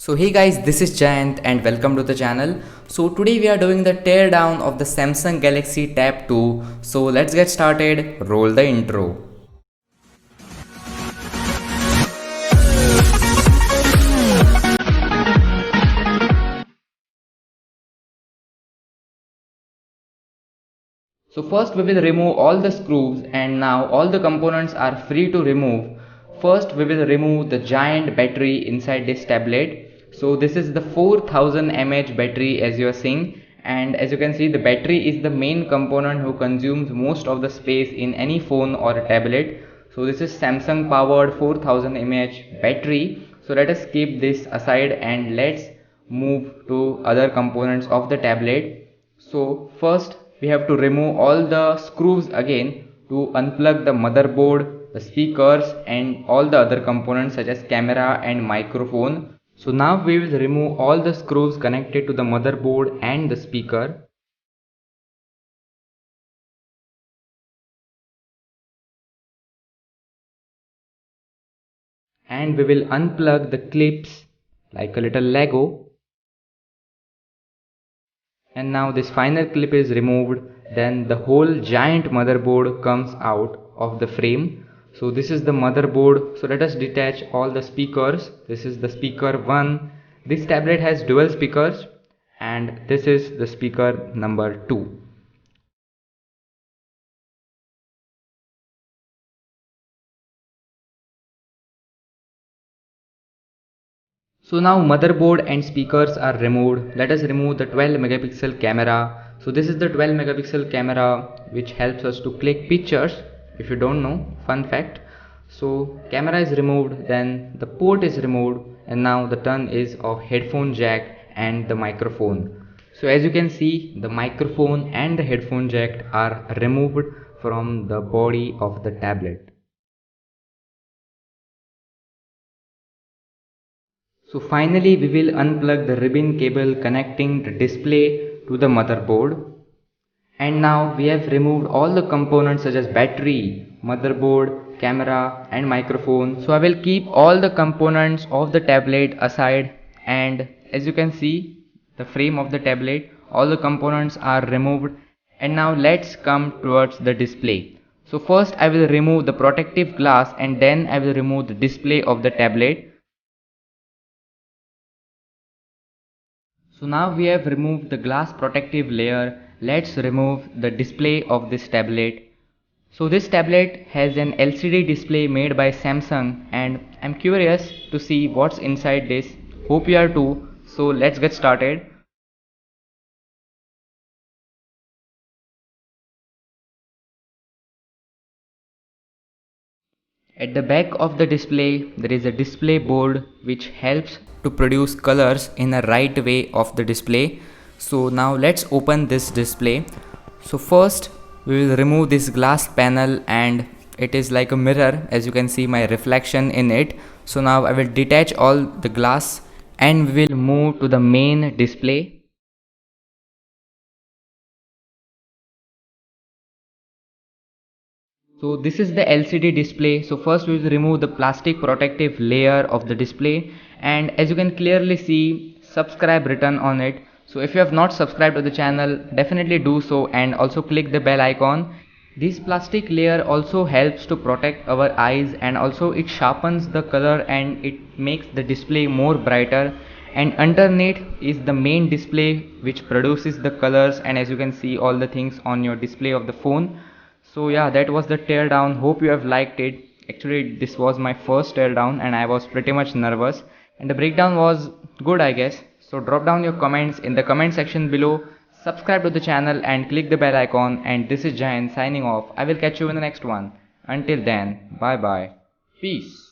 So hey guys, this is Jayant and welcome to the channel. So today we are doing the teardown of the Samsung Galaxy Tab 2. So let's get started. Roll the intro. So first we will remove all the screws, and now all the components are free to remove. First we will remove the giant battery inside this tablet. So this is the 4000 mAh battery as you are seeing, and as you can see the battery is the main component who consumes most of the space in any phone or a tablet. So this is Samsung powered 4000 mAh battery. So let us keep this aside and let's move to other components of the tablet. So first we have to remove all the screws again to unplug the motherboard, the speakers and all the other components such as camera and microphone. So now we will remove all the screws connected to the motherboard and the speaker. And we will unplug the clips like a little Lego. And now this final clip is removed, then the whole giant motherboard comes out of the frame. So this is the motherboard. So let us detach all the speakers. This is the speaker 1. This tablet has dual speakers and this is the speaker number 2. So now motherboard and speakers are removed. Let us remove the 12 megapixel camera. So this is the 12 megapixel camera which helps us to click pictures. If you don't know, fun fact. So camera is removed, then the port is removed, and now the turn is of headphone jack and the microphone. So as you can see, the microphone and the headphone jack are removed from the body of the tablet. So finally we will unplug the ribbon cable connecting the display to the motherboard. And now we have removed all the components such as battery, motherboard, camera and microphone. So I will keep all the components of the tablet aside, and as you can see the frame of the tablet, all the components are removed. And now let's come towards the display. So first I will remove the protective glass and then I will remove the display of the tablet. So now we have removed the glass protective layer. Let's remove the display of this tablet. So this tablet has an LCD display made by Samsung and I'm curious to see what's inside this. Hope you are too. So let's get started. At the back of the display there is a display board which helps to produce colors in a right way of the display. So now let's open this display. So first we will remove this glass panel, and it is like a mirror, as you can see my reflection in it. So now I will detach all the glass and we will move to the main display. So this is the LCD display. So first we will remove the plastic protective layer of the display, and as you can clearly see subscribe written on it. So if you have not subscribed to the channel, definitely do so and also click the bell icon. This plastic layer also helps to protect our eyes, and also it sharpens the color and it makes the display more brighter. And underneath is the main display which produces the colors, and as you can see all the things on your display of the phone. So yeah, that was the teardown. Hope you have liked it. Actually this was my first teardown and I was pretty much nervous, and the breakdown was good I guess. So drop down your comments in the comment section below, subscribe to the channel and click the bell icon, and this is Jayant signing off. I will catch you in the next one. Until then, bye bye. Peace.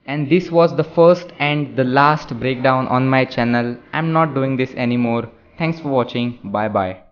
And this was the first and the last breakdown on my channel. I'm not doing this anymore. Thanks for watching. Bye bye.